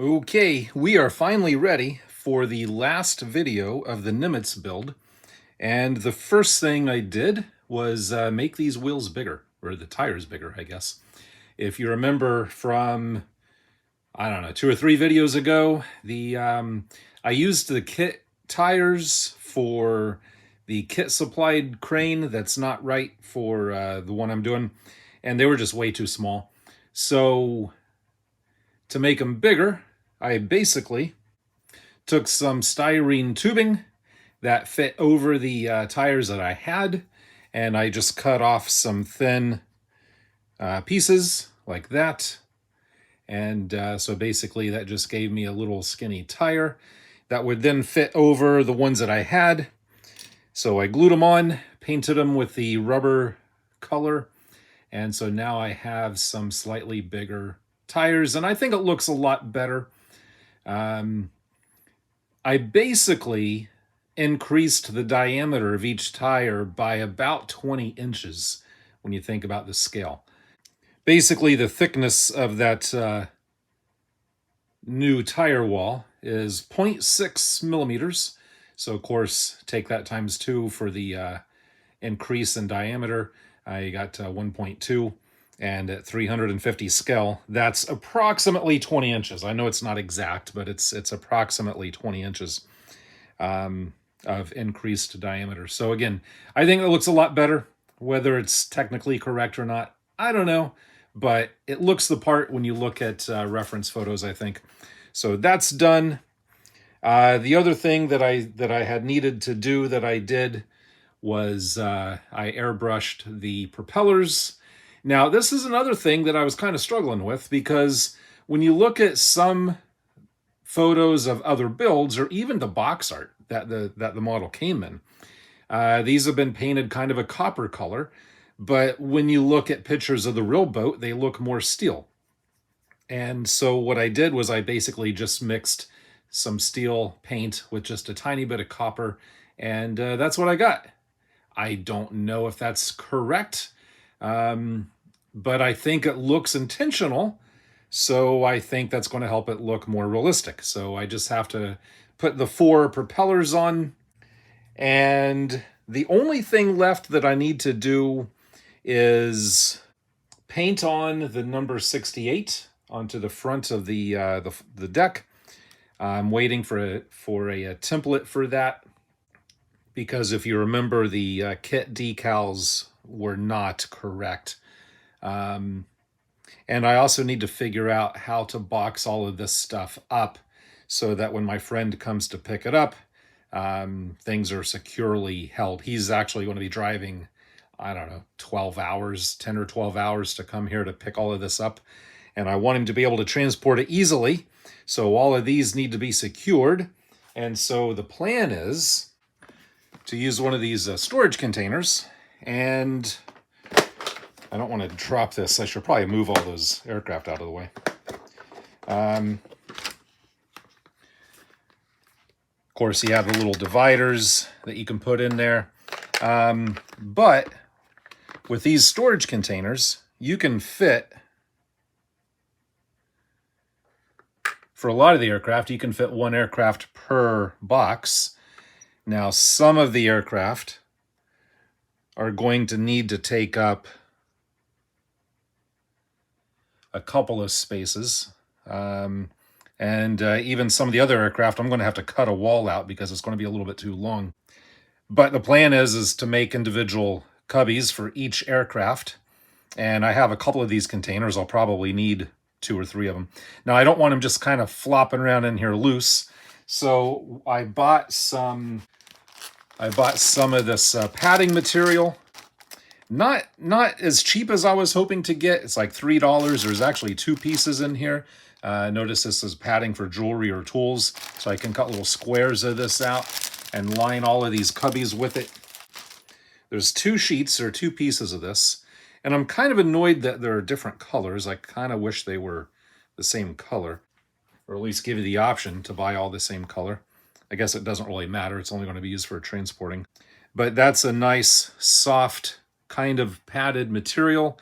Okay, we are finally ready for the last video of the Nimitz build. And the first thing I did was make these wheels bigger, or the tires bigger, I guess. If you remember from, I don't know, 2 or 3 videos ago, I used the kit tires for the kit supplied crane that's not right for the one I'm doing, and they were just way too small. So to make them bigger, I basically took some styrene tubing that fit over the tires that I had, and I just cut off some thin pieces like that. And so basically that just gave me a little skinny tire that would then fit over the ones that I had. So I glued them on, painted them with the rubber color, and so now I have some slightly bigger tires, and I think it looks a lot better. I basically increased the diameter of each tire by about 20 inches when you think about the scale. Basically, the thickness of that new tire wall is 0.6 millimeters. So, of course, take that times 2 for the increase in diameter. I got 1.2. And at 350 scale, that's approximately 20 inches. I know it's not exact, but it's approximately 20 inches of increased diameter. So again, I think it looks a lot better. Whether it's technically correct or not, I don't know. But it looks the part when you look at reference photos, I think. So that's done. The other thing that I had needed to do that I did was I airbrushed the propellers. Now, this is another thing that I was kind of struggling with, because when you look at some photos of other builds, or even the box art that the model came in, these have been painted kind of a copper color, but when you look at pictures of the real boat, they look more steel. And so what I did was I basically just mixed some steel paint with just a tiny bit of copper, and that's what I got. I don't know if that's correct. But I think it looks intentional, so I think that's going to help it look more realistic. So I just have to put the 4 propellers on, and the only thing left that I need to do is paint on the number 68 onto the front of the deck. I'm waiting for a template for that, because if you remember, the kit decals were not correct. And I also need to figure out how to box all of this stuff up so that when my friend comes to pick it up, things are securely held. He's actually going to be driving, I don't know, 12 hours, 10 or 12 hours to come here to pick all of this up. And I want him to be able to transport it easily. So all of these need to be secured. And so the plan is to use one of these storage containers, and I don't want to drop this. I should probably move all those aircraft out of the way. Of course, you have the little dividers that you can put in there. But with these storage containers, you can fit, for a lot of the aircraft, you can fit 1 aircraft per box. Now, some of the aircraft are going to need to take up a couple of spaces. And even some of the other aircraft, I'm going to have to cut a wall out because it's going to be a little bit too long. But the plan is to make individual cubbies for each aircraft. And I have a couple of these containers. I'll probably need 2 or 3 of them. Now, I don't want them just kind of flopping around in here loose. So I bought some of this padding material. Not as cheap as I was hoping to get. It's like $3. There's actually 2 pieces in here. Notice this is padding for jewelry or tools, so I can cut little squares of this out and line all of these cubbies with it. There's 2 sheets or 2 pieces of this, and I'm kind of annoyed that there are different colors. I kind of wish they were the same color, or at least give you the option to buy all the same color. I guess it doesn't really matter. It's only going to be used for transporting. But that's a nice, soft, kind of padded material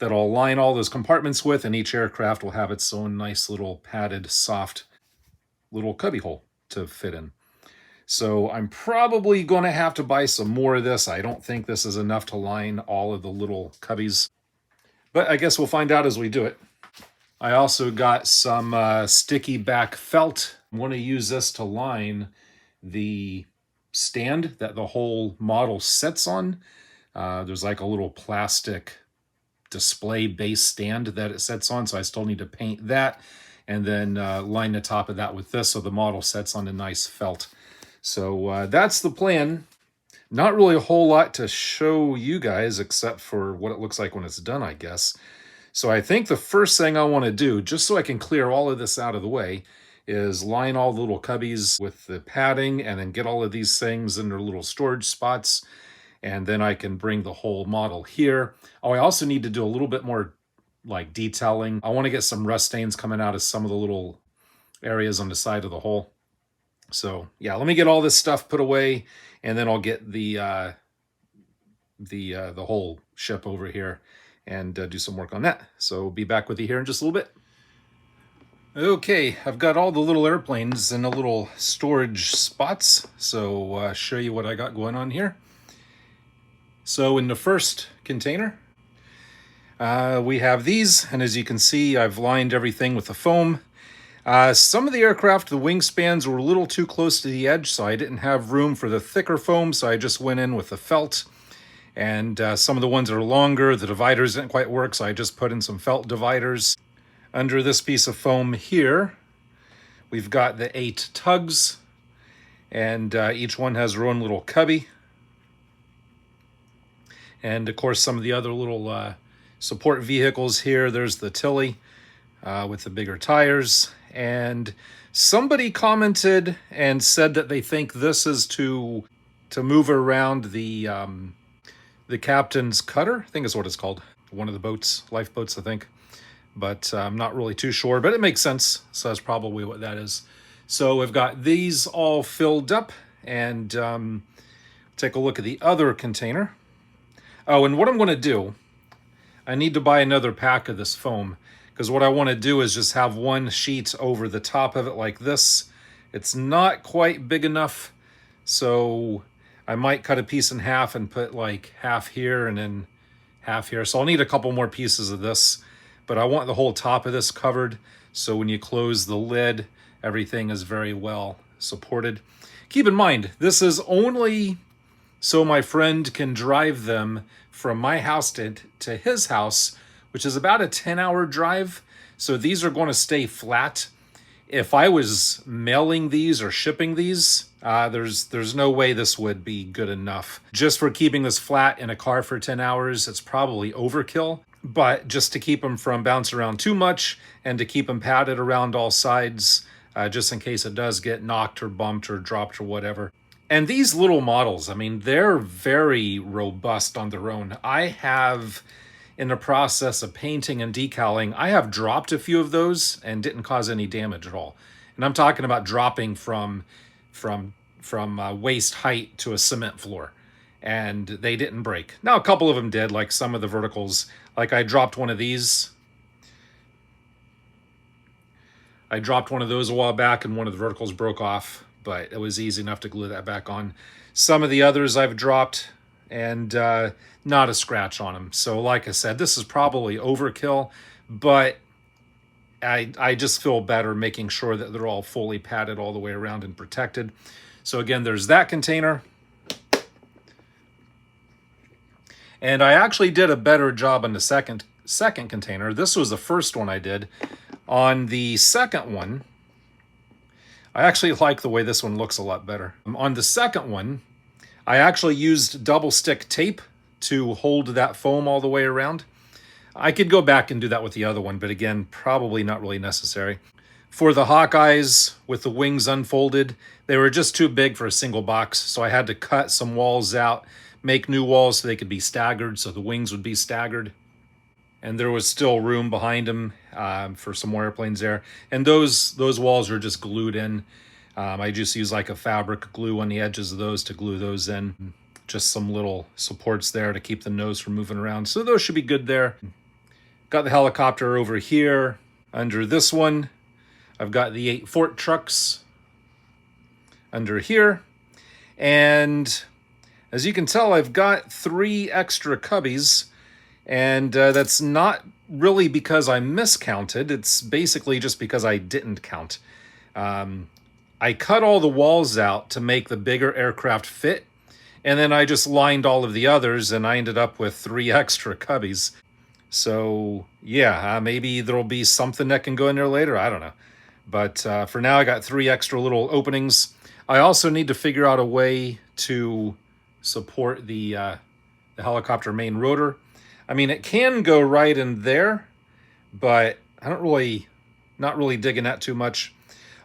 that I'll line all those compartments with, and each aircraft will have its own nice little padded, soft little cubby hole to fit in. So I'm probably going to have to buy some more of this. I don't think this is enough to line all of the little cubbies, but I guess we'll find out as we do it. I also got some sticky back felt. I want to use this to line the stand that the whole model sits on. There's like a little plastic display base stand that it sits on, so I still need to paint that and then line the top of that with this so the model sits on a nice felt. So that's the plan. Not really a whole lot to show you guys except for what it looks like when it's done, I guess. So I think the first thing I want to do, just so I can clear all of this out of the way, is line all the little cubbies with the padding and then get all of these things in their little storage spots. And then I can bring the whole model here. Oh, I also need to do a little bit more like detailing. I want to get some rust stains coming out of some of the little areas on the side of the hull. So yeah, let me get all this stuff put away, and then I'll get the whole ship over here and do some work on that. So be back with you here in just a little bit. Okay, I've got all the little airplanes in the little storage spots. So show you what I got going on here. So in the first container, we have these, and as you can see, I've lined everything with the foam. Some of the aircraft, the wingspans were a little too close to the edge, so I didn't have room for the thicker foam, so I just went in with the felt. And some of the ones that are longer, the dividers didn't quite work, so I just put in some felt dividers. Under this piece of foam here, we've got the 8 tugs, and each one has their own little cubby. And of course, some of the other little support vehicles here. There's the Tilly with the bigger tires. And somebody commented and said that they think this is to move around the captain's cutter. I think is what it's called. One of the boats, lifeboats, I think. But I'm not really too sure, but it makes sense. So that's probably what that is. So we've got these all filled up, and take a look at the other container. Oh, and what I'm going to do, I need to buy another pack of this foam, because what I want to do is just have one sheet over the top of it like this. It's not quite big enough, so I might cut a piece in half and put like half here and then half here. So I'll need a couple more pieces of this, but I want the whole top of this covered, so when you close the lid, everything is very well supported. Keep in mind, this is only so my friend can drive them from my house to his house, which is about a 10-hour drive. So these are going to stay flat. If I was mailing these or shipping these, there's no way this would be good enough. Just for keeping this flat in a car for 10 hours, it's probably overkill. But just to keep them from bouncing around too much and to keep them padded around all sides, just in case it does get knocked or bumped or dropped or whatever. And these little models, I mean, they're very robust on their own. I have, in the process of painting and decaling, I have dropped a few of those and didn't cause any damage at all. And I'm talking about dropping from waist height to a cement floor. And they didn't break. Now, a couple of them did, like some of the verticals. Like I dropped one of these. I dropped one of those a while back and one of the verticals broke off, but it was easy enough to glue that back on. Some of the others I've dropped and not a scratch on them. So like I said, this is probably overkill, but I just feel better making sure that they're all fully padded all the way around and protected. So again, there's that container. And I actually did a better job on the second container. This was the first one I did. On the second one, I actually like the way this one looks a lot better. On the second one, I actually used double stick tape to hold that foam all the way around. I could go back and do that with the other one, but again, probably not really necessary. For the Hawkeyes with the wings unfolded, they were just too big for a single box, so I had to cut some walls out, make new walls so they could be staggered, so the wings would be staggered. And there was still room behind them for some more airplanes there. And those walls are just glued in. I just use like a fabric glue on the edges of those to glue those in. Just some little supports there to keep the nose from moving around. So those should be good there. Got the helicopter over here. Under this one, I've got the 8 Fort trucks under here. And as you can tell, I've got 3 extra cubbies. And that's not really because I miscounted. It's basically just because I didn't count. I cut all the walls out to make the bigger aircraft fit. And then I just lined all of the others, and I ended up with 3 extra cubbies. So yeah, maybe there'll be something that can go in there later. I don't know. But for now, I got 3 extra little openings. I also need to figure out a way to support the helicopter main rotor. I mean, it can go right in there, but not really digging that too much.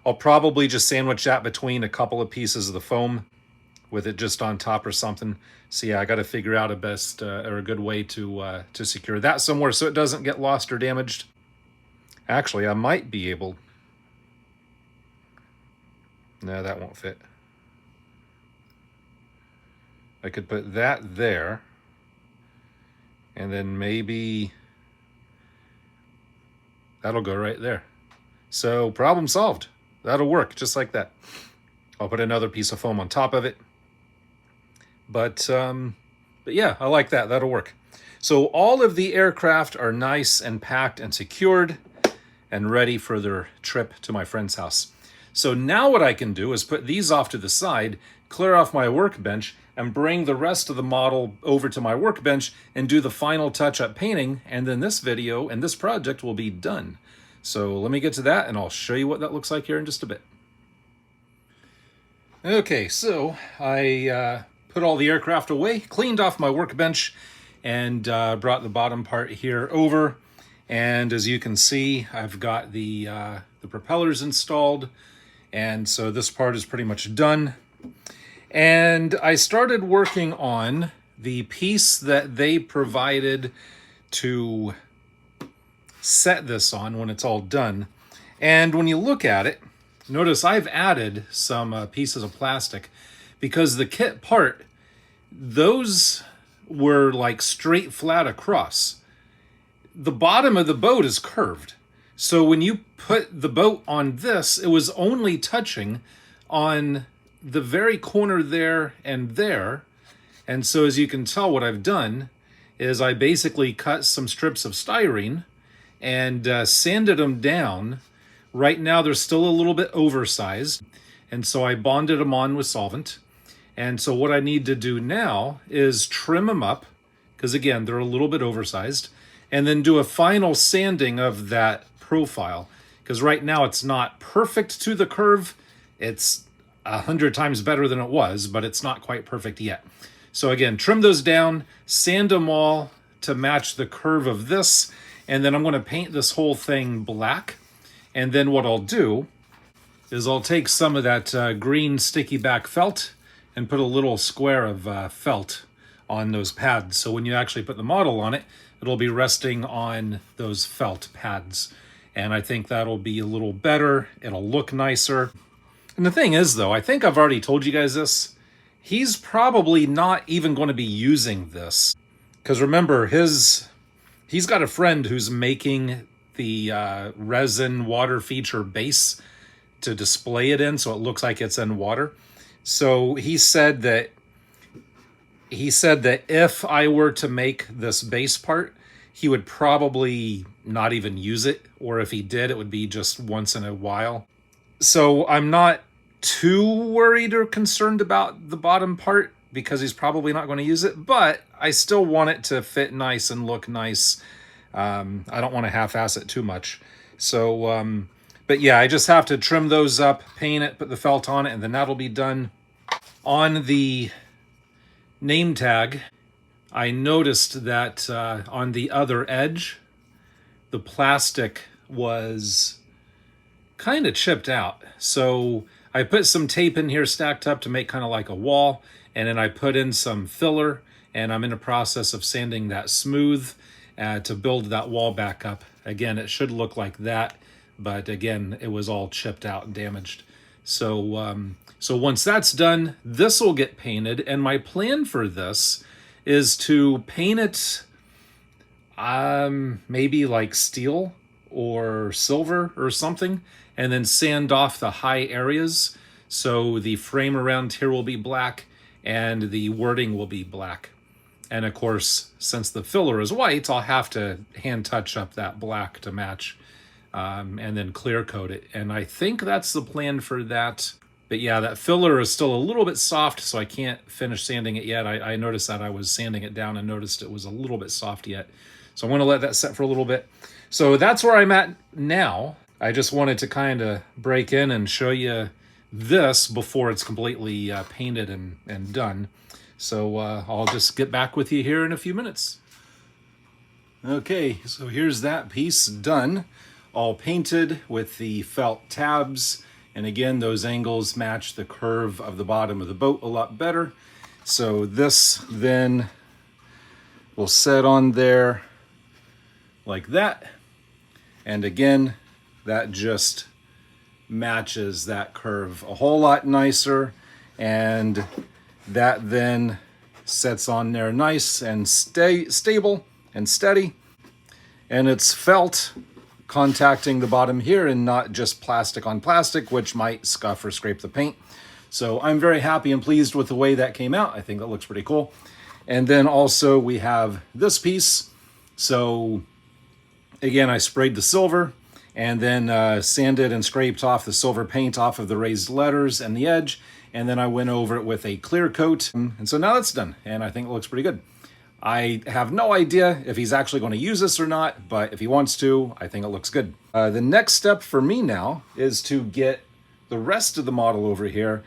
I'll probably just sandwich that between a couple of pieces of the foam with it just on top or something. So yeah, I got to figure out a best or a good way to secure that somewhere so it doesn't get lost or damaged. Actually, I might be able. No, that won't fit. I could put that there, and then maybe that'll go right there. So problem solved. That'll work just like that. I'll put another piece of foam on top of it. But yeah, I like that. That'll work. So all of the aircraft are nice and packed and secured and ready for their trip to my friend's house. So now what I can do is put these off to the side, clear off my workbench, and bring the rest of the model over to my workbench and do the final touch-up painting, and then this video and this project will be done. So let me get to that, and I'll show you what that looks like here in just a bit. Okay, so I put all the aircraft away, cleaned off my workbench, and brought the bottom part here over. And as you can see, I've got the propellers installed, and so this part is pretty much done. And I started working on the piece that they provided to set this on when it's all done. And when you look at it, notice I've added some pieces of plastic because the kit part, those were like straight flat across. The bottom of the boat is curved. So when you put the boat on this, it was only touching on the very corner there and there. And so as you can tell, what I've done is I basically cut some strips of styrene and sanded them down. Right now they're still a little bit oversized, and so I bonded them on with solvent. And so what I need to do now is trim them up, because again, they're a little bit oversized, and then do a final sanding of that profile. Because right now it's not perfect to the curve. It's 100 times better than it was, but it's not quite perfect yet. So again, trim those down, sand them all to match the curve of this, and then I'm going to paint this whole thing black. And then what I'll do is I'll take some of that green sticky back felt and put a little square of felt on those pads. So when you actually put the model on it, it'll be resting on those felt pads. And I think that'll be a little better. It'll look nicer. And the thing is, though, I think I've already told you guys this. He's probably not even going to be using this. Because remember, he's got a friend who's making the resin water feature base to display it in, so it looks like it's in water. So he said that if I were to make this base part, he would probably not even use it, or if he did, it would be just once in a while. So I'm not too worried or concerned about the bottom part because he's probably not going to use it, but I still want it to fit nice and look nice. I don't want to half-ass it too much. So, but yeah, I just have to trim those up, paint it, put the felt on it, and then that'll be done. On the name tag, I noticed that on the other edge, the plastic was kind of chipped out. So I put some tape in here stacked up to make kind of like a wall, and then I put in some filler, and I'm in the process of sanding that smooth to build that wall back up. Again, it should look like that, but again, it was all chipped out and damaged. So, so once that's done, this will get painted, and my plan for this is to paint it. Maybe like steel or silver or something, and then sand off the high areas. So the frame around here will be black and the wording will be black. And of course, since the filler is white, I'll have to hand touch up that black to match, and then clear coat it. And I think that's the plan for that. But yeah, that filler is still a little bit soft, so I can't finish sanding it yet. I noticed that I was sanding it down and noticed it was a little bit soft yet. So I'm going to let that set for a little bit. So that's where I'm at now. I just wanted to kind of break in and show you this before it's completely painted and done. So I'll just get back with you here in a few minutes. Okay, so here's that piece done, all painted with the felt tabs. And again, those angles match the curve of the bottom of the boat a lot better. So this then will set on there like that. And again, that just matches that curve a whole lot nicer. And that then sets on there nice and stable and steady. And it's felt contacting the bottom here and not just plastic on plastic, which might scuff or scrape the paint. So I'm very happy and pleased with the way that came out. I think that looks pretty cool. And then also we have this piece. So again, I sprayed the silver and then sanded and scraped off the silver paint off of the raised letters and the edge. And then I went over it with a clear coat. And so now that's done. And I think it looks pretty good. I have no idea if he's actually going to use this or not, but if he wants to, I think it looks good. The next step for me now is to get the rest of the model over here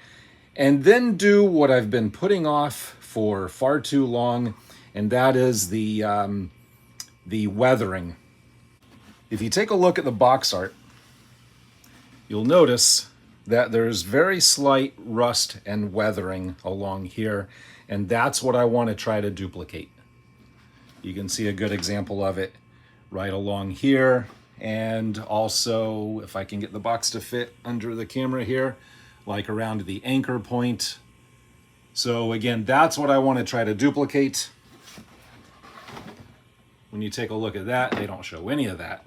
and then do what I've been putting off for far too long, and that is the weathering. If you take a look at the box art, you'll notice that there's very slight rust and weathering along here, and that's what I want to try to duplicate. You can see a good example of it right along here, and also if I can get the box to fit under the camera here, like around the anchor point. So again, that's what I want to try to duplicate. When you take a look at that, they don't show any of that.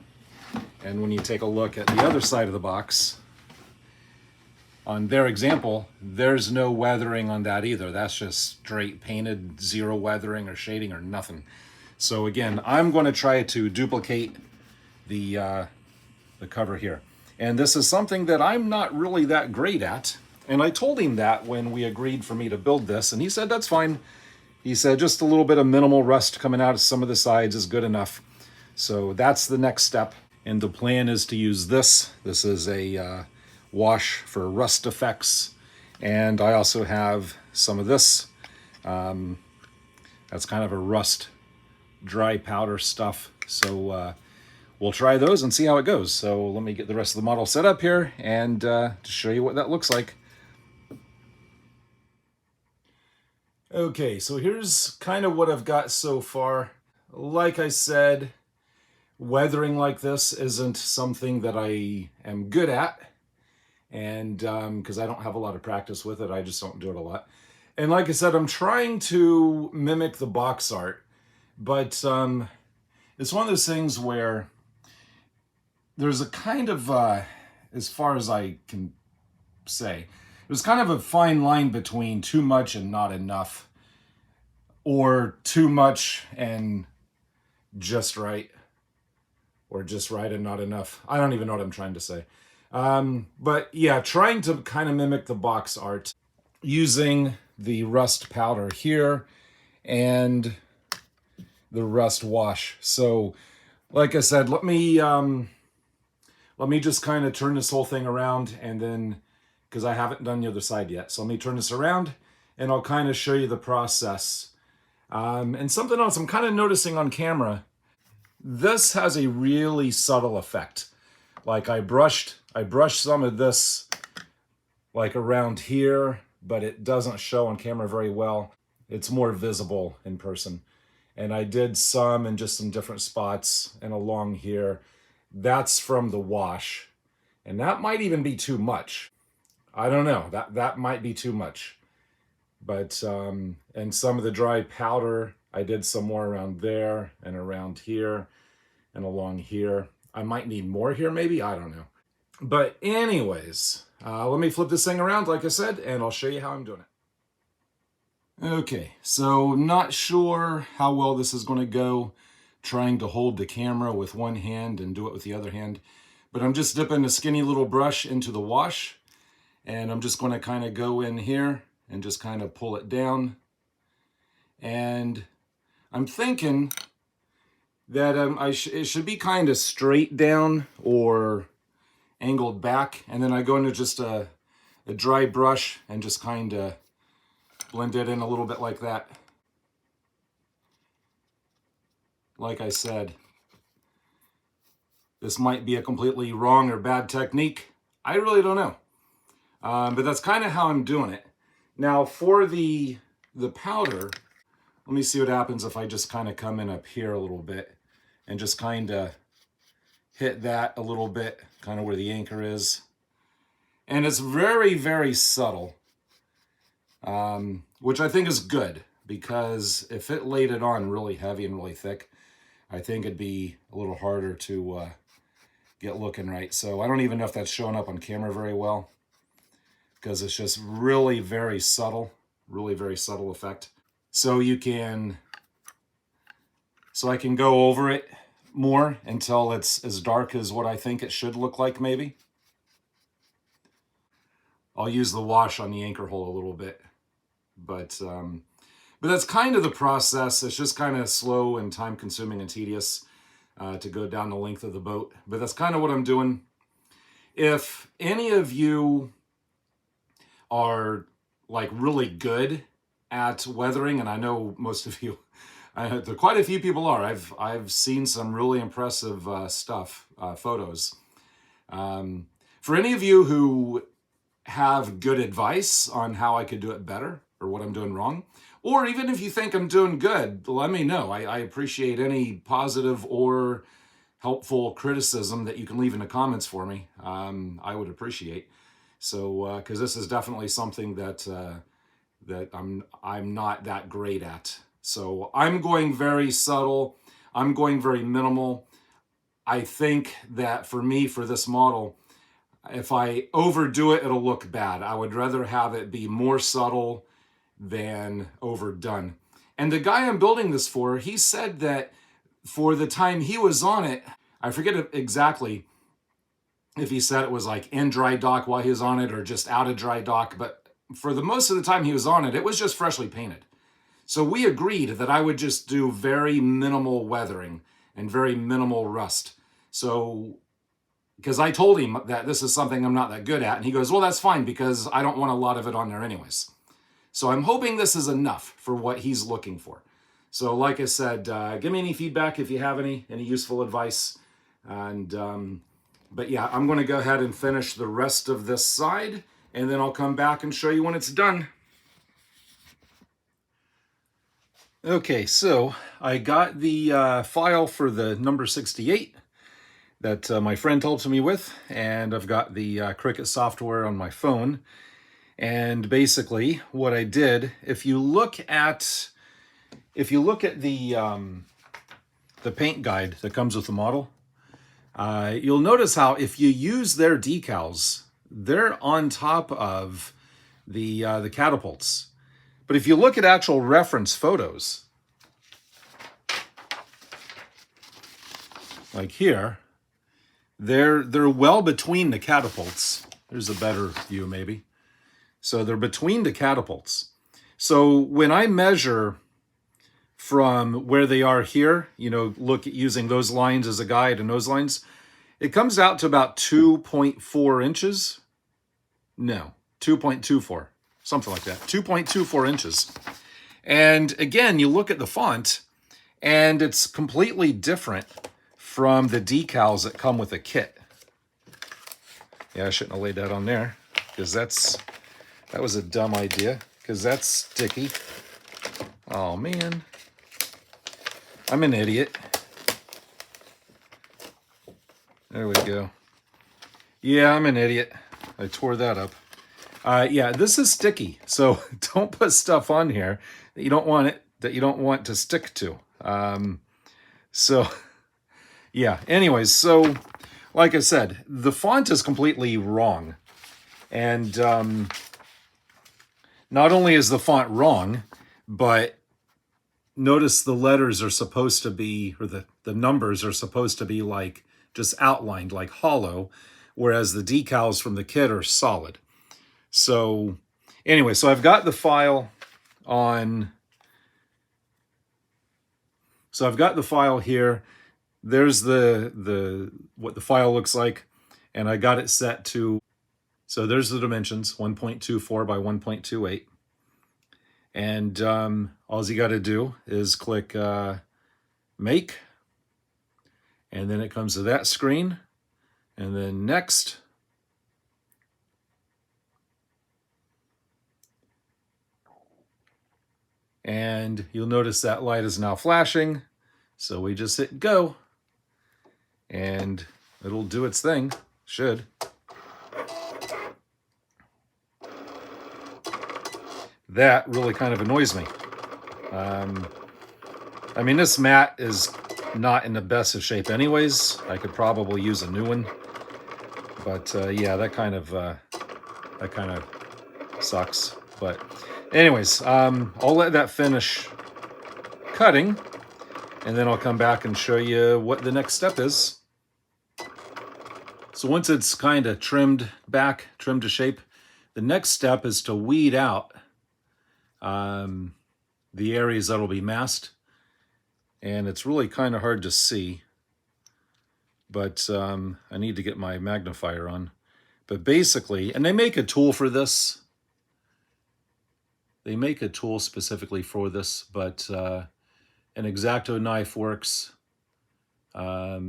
And when you take a look at the other side of the box, on their example, there's no weathering on that either. That's just straight painted, zero weathering or shading or nothing. So again, I'm going to try to duplicate the cover here. And this is something that I'm not really that great at. And I told him that when we agreed for me to build this, and he said, that's fine. He said, just a little bit of minimal rust coming out of some of the sides is good enough. So that's the next step. And the plan is to use this. This is a wash for rust effects. And I also have some of this. That's kind of a rust dry powder stuff. So we'll try those and see how it goes. So let me get the rest of the model set up here and to show you what that looks like. Okay, so here's kind of what I've got so far. Like I said, weathering like this isn't something that I am good at. And because I don't have a lot of practice with it, I just don't do it a lot. And like I said, I'm trying to mimic the box art, but it's one of those things where there's a kind of, as far as I can say, there's kind of a fine line between too much and not enough, or too much and just right, or just right and not enough. I don't even know what I'm trying to say. But yeah, trying to kind of mimic the box art using the rust powder here and the rust wash. So like I said, let me just kind of turn this whole thing around, and then, because I haven't done the other side yet. So let me turn this around and I'll kind of show you the process. And something else I'm kind of noticing on camera, this has a really subtle effect. Like I brushed some of this like around here, but it doesn't show on camera very well. It's more visible in person. And I did some in just some different spots and along here. That's from the wash. And that might even be too much. I don't know, that might be too much. But, and some of the dry powder, I did some more around there and around here and along here. I might need more here maybe, I don't know. But anyways, let me flip this thing around like I said, and I'll show you how I'm doing it. Okay, so not sure how well this is going to go trying to hold the camera with one hand and do it with the other hand. But I'm just dipping a skinny little brush into the wash, and I'm just going to kind of go in here and just kind of pull it down. And I'm thinking that it should be kind of straight down or angled back. And then I go into just a dry brush and just kind of blend it in a little bit like that. Like I said, this might be a completely wrong or bad technique. I really don't know. But that's kind of how I'm doing it. Now for the powder, let me see what happens if I just kind of come in up here a little bit and just kind of hit that a little bit, kind of where the anchor is. And it's very, very subtle, which I think is good, because if it laid it on really heavy and really thick, I think it'd be a little harder to get looking right. So I don't even know if that's showing up on camera very well, because it's just really very subtle, really very subtle effect. So I can go over it more until it's as dark as what I think it should look like maybe. I'll use the wash on the anchor hole a little bit, but that's kind of the process. It's just kind of slow and time consuming and tedious to go down the length of the boat, but that's kind of what I'm doing. If any of you are like really good at weathering, and I know most of you, there quite a few people are. I've seen some really impressive stuff, photos. For any of you who have good advice on how I could do it better or what I'm doing wrong, or even if you think I'm doing good, let me know. I appreciate any positive or helpful criticism that you can leave in the comments for me. I would appreciate. So, because this is definitely something that I'm not that great at. So I'm going very subtle. I'm going very minimal. I think that for me, for this model, if I overdo it, it'll look bad. I would rather have it be more subtle than overdone. And the guy I'm building this for, he said that for the time he was on it, I forget exactly if he said it was like in dry dock while he was on it or just out of dry dock, but for the most of the time he was on it, it was just freshly painted. So we agreed that I would just do very minimal weathering and very minimal rust. So, because I told him that this is something I'm not that good at, and he goes, well, that's fine, because I don't want a lot of it on there anyways. So I'm hoping this is enough for what he's looking for. So like I said, give me any feedback if you have any useful advice. And but yeah, I'm going to go ahead and finish the rest of this side, and then I'll come back and show you when it's done. Okay, so I got the file for the number 68 that my friend helped me with, and I've got the Cricut software on my phone. And basically what I did, if you look at the paint guide that comes with the model, you'll notice how if you use their decals, they're on top of the catapults. But if you look at actual reference photos, like here, they're well between the catapults. There's a better view maybe. So they're between the catapults. So when I measure from where they are here, look at using those lines as a guide and those lines, it comes out to about 2.4 inches. No, 2.24, something like that, 2.24 inches. And again, you look at the font and it's completely different from the decals that come with the kit. Yeah, I shouldn't have laid that on there, because that was a dumb idea, because that's sticky. Oh man, I'm an idiot. There we go. Yeah, I'm an idiot. I tore that up. Yeah, this is sticky, so don't put stuff on here that you don't want it that you don't want to stick to. So yeah, anyways, so like I said, the font is completely wrong. And not only is the font wrong, but notice the letters are supposed to be, or the numbers are supposed to be like just outlined, like hollow, whereas the decals from the kit are solid. So anyway, so I've got the file on, so I've got the file here. There's the what the file looks like, and I got it set to, so there's the dimensions, 1.24 by 1.28. And all you got to do is click make, and then it comes to that screen, and then next. And you'll notice that light is now flashing. So we just hit go, and it'll do its thing, should. That really kind of annoys me. I mean, this mat is not in the best of shape anyways. I could probably use a new one. But yeah, that kind of sucks. But anyways, I'll let that finish cutting, and then I'll come back and show you what the next step is. So once it's kind of trimmed to shape, the next step is to weed out the areas that'll be masked. And it's really kind of hard to see, but I need to get my magnifier on. But basically, and they make a tool for this. They make a tool specifically for this, but an X-Acto knife works. A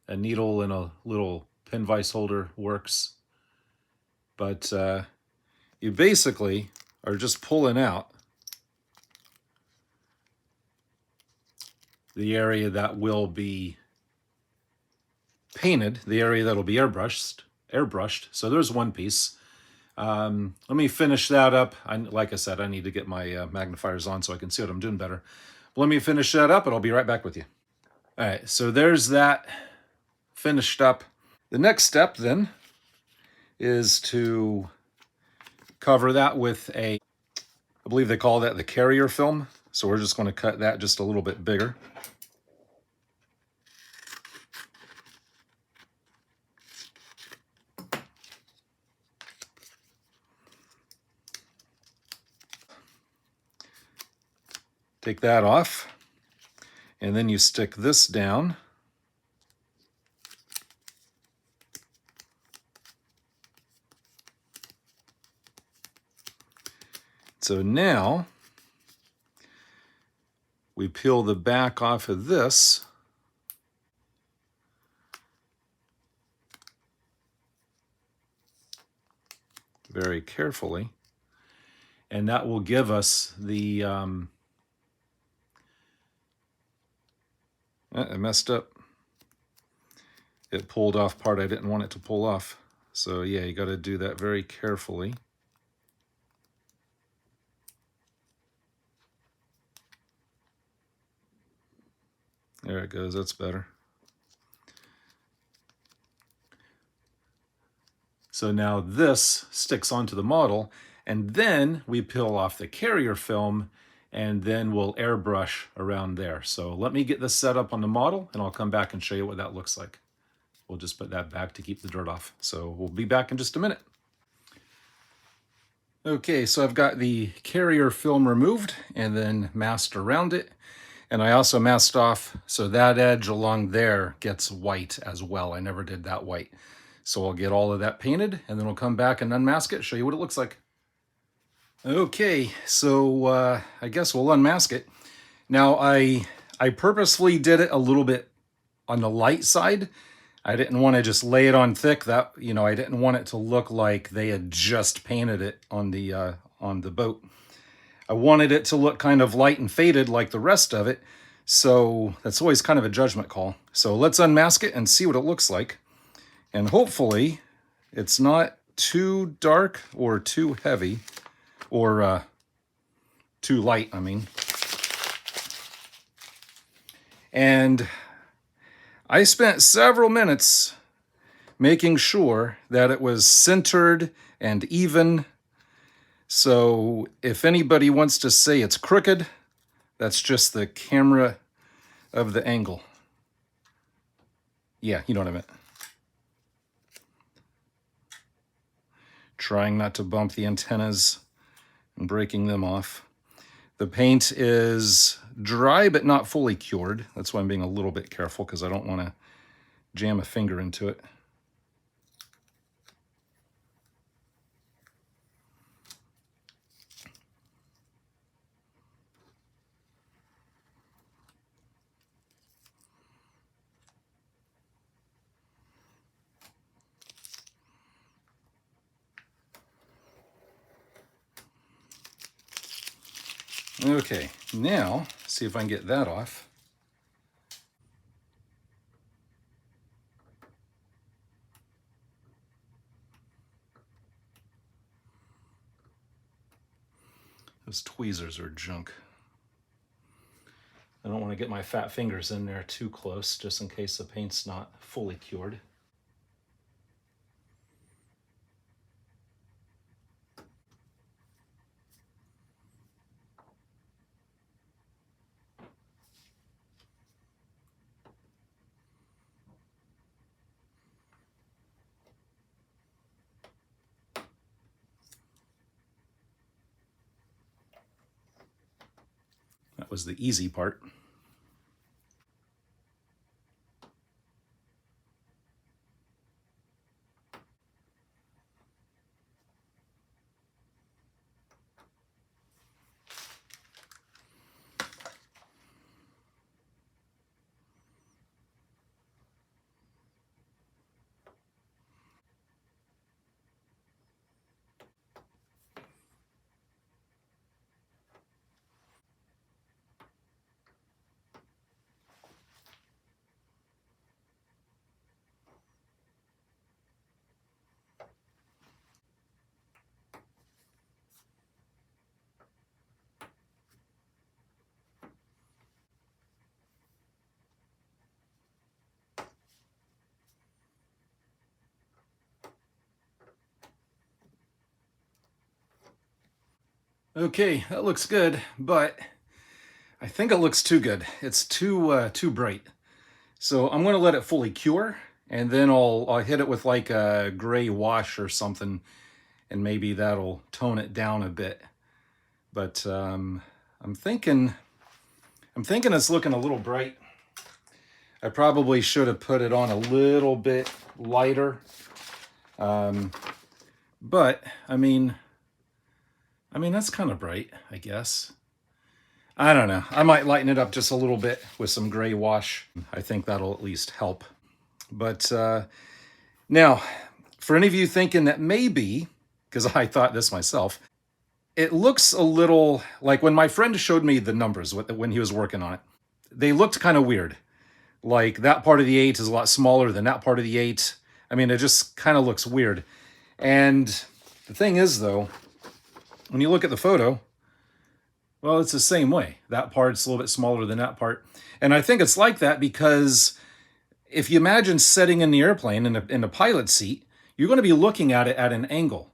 needle and a little pin vise holder works. But you basically are just pulling out the area that will be painted, the area that'll be airbrushed. So there's one piece. Let me finish that up. Like I said, I need to get my magnifiers on so I can see what I'm doing better. But let me finish that up, and I'll be right back with you. All right, so there's that finished up. The next step then is to cover that with I believe they call that the carrier film. So we're just going to cut that just a little bit bigger. Take that off, and then you stick this down. So now we peel the back off of this. Very carefully. And that will give us the, I messed up. It pulled off part I didn't want it to pull off. So yeah, you got to do that very carefully. There it goes, that's better. So now this sticks onto the model, and then we peel off the carrier film, and then we'll airbrush around there. So let me get this set up on the model, and I'll come back and show you what that looks like. We'll just put that back to keep the dirt off. So we'll be back in just a minute. Okay, so I've got the carrier film removed and then masked around it. And I also masked off, so that edge along there gets white as well. I never did that white. So I'll get all of that painted, and then I'll come back and unmask it, show you what it looks like. Okay, so I guess we'll unmask it. Now, I purposefully did it a little bit on the light side. I didn't want to just lay it on thick. That, you know, I didn't want it to look like they had just painted it on the boat. I wanted it to look kind of light and faded like the rest of it. So that's always kind of a judgment call. So let's unmask it and see what it looks like. And hopefully it's not too dark or too heavy or too light, I mean. And I spent several minutes making sure that it was centered and even. So if anybody wants to say it's crooked, that's just the camera of the angle. Yeah, you know what I meant. Trying not to bump the antennas and breaking them off. The paint is dry but not fully cured. That's why I'm being a little bit careful, because I don't want to jam a finger into it. Okay, now see if I can get that off. Those tweezers are junk. I don't want to get my fat fingers in there too close, just in case the paint's not fully cured. That was the easy part. Okay, that looks good, but I think it looks too good. It's too bright. So I'm gonna let it fully cure, and then I'll hit it with like a gray wash or something, and maybe that'll tone it down a bit. But I'm thinking it's looking a little bright. I probably should have put it on a little bit lighter. But I mean that's kind of bright, I guess. I don't know. I might lighten it up just a little bit with some gray wash. I think that'll at least help. But now, for any of you thinking that maybe, because I thought this myself, it looks a little like when my friend showed me the numbers when he was working on it, they looked kind of weird. Like that part of the 8 is a lot smaller than that part of the 8. I mean, it just kind of looks weird. And the thing is, though, when you look at the photo, well, it's the same way. That part's a little bit smaller than that part. And I think it's like that because if you imagine sitting in the airplane in a pilot seat, you're going to be looking at it at an angle.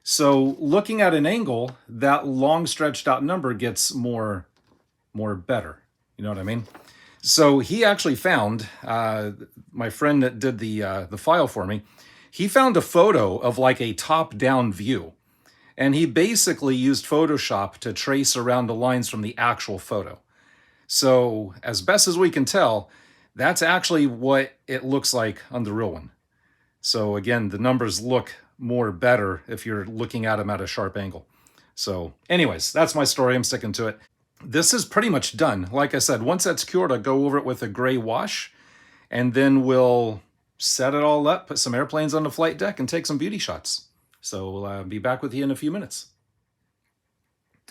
So looking at an angle, that long stretched out number gets more better. You know what I mean? So he actually found, my friend that did the file for me, he found a photo of like a top-down view. And he basically used Photoshop to trace around the lines from the actual photo. So as best as we can tell, that's actually what it looks like on the real one. So again, the numbers look more better if you're looking at them at a sharp angle. So anyways, that's my story. I'm sticking to it. This is pretty much done. Like I said, once that's cured, I'll go over it with a gray wash, and then we'll set it all up, put some airplanes on the flight deck, and take some beauty shots. So we'll be back with you in a few minutes.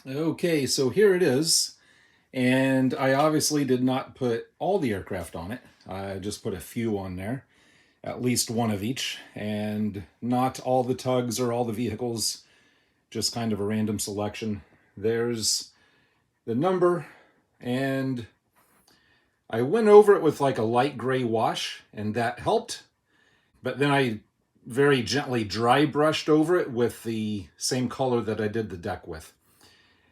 Okay, so here it is. And I obviously did not put all the aircraft on it. I just put a few on there, at least one of each, and not all the tugs or all the vehicles, just kind of a random selection. There's the number, and I went over it with like a light gray wash, and that helped. But then I very gently dry brushed over it with the same color that I did the deck with.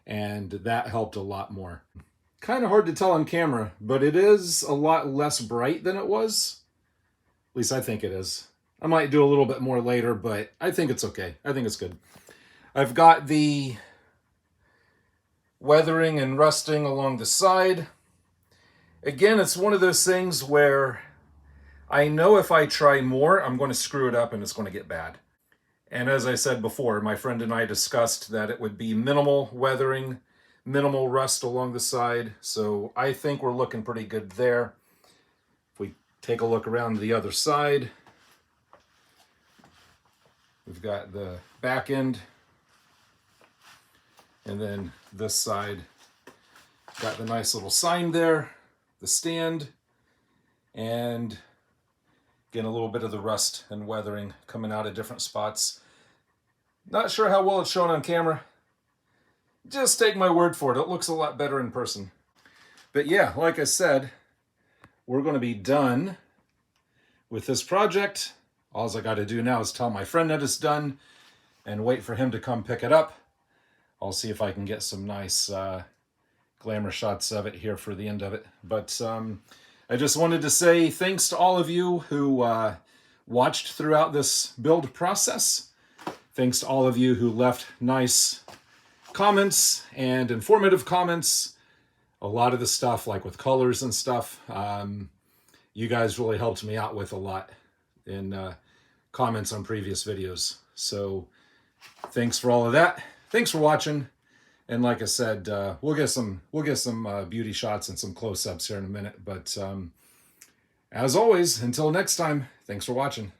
And that helped a lot more. Kind of hard to tell on camera, but it is a lot less bright than it was. At least I think it is. I might do a little bit more later, but I think it's okay. I think it's good. I've got the weathering and rusting along the side. Again, it's one of those things where I know if I try more, I'm going to screw it up and it's going to get bad. And as I said before, my friend and I discussed that it would be minimal weathering, minimal rust along the side. So I think we're looking pretty good there. If we take a look around the other side, we've got the back end. And then this side, got the nice little sign there, the stand, and again, a little bit of the rust and weathering coming out of different spots. Not sure how well it's shown on camera. Just take my word for it. It looks a lot better in person. But yeah, like I said, we're going to be done with this project. All I got to do now is tell my friend that it's done and wait for him to come pick it up. I'll see if I can get some nice glamour shots of it here for the end of it. But I just wanted to say thanks to all of you who watched throughout this build process. Thanks to all of you who left nice comments and informative comments. A lot of the stuff, like with colors and stuff, you guys really helped me out with a lot in comments on previous videos. So thanks for all of that. Thanks for watching. And like I said, we'll get some beauty shots and some close-ups here in a minute. But as always, until next time, thanks for watching.